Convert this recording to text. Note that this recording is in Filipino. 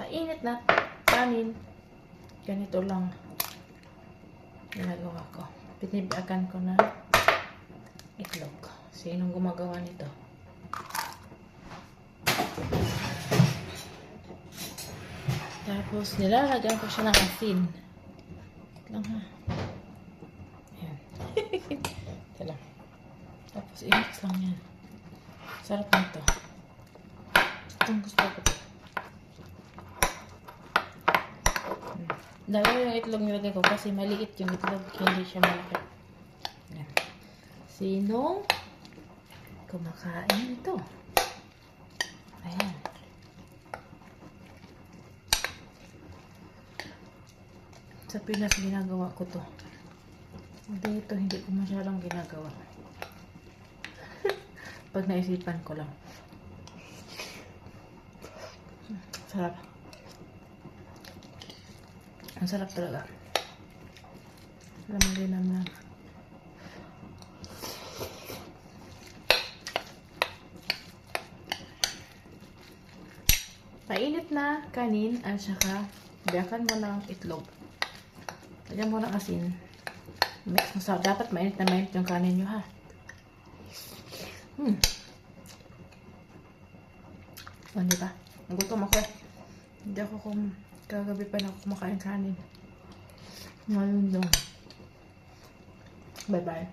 mainit na kanin. Ganito lang ginagawa ko. Pinibagan ko na itlog. Sinong gumagawa nito? Tapos nilalagyan ko siya ng asin. Lang ha. Ayan. Ito lang. Tapos i-mix lang yan. Sarap nito. Itong gusto ko. Dalawa yung itlog nilagay ko kasi maliit yung itlog. Hindi siya malaki. Ayan. Sinong kumakain ito? Ayan. Sa Pinas ginagawa ko to. Dito hindi ko masyadong ginagawa. Pag naisipan ko lang. Sarap. Ang sarap talaga. Lamang lang. Painit na kanin at saka biyakan mo ng itlog. Lagyan mo ng asin. Mix mo sa dapat mainit na mainit yung kanin nyo ha. O, diba? Nagutom ako eh. Hindi ako kagabi pa na ako kumakain kanin. Ngayon doon. Bye bye.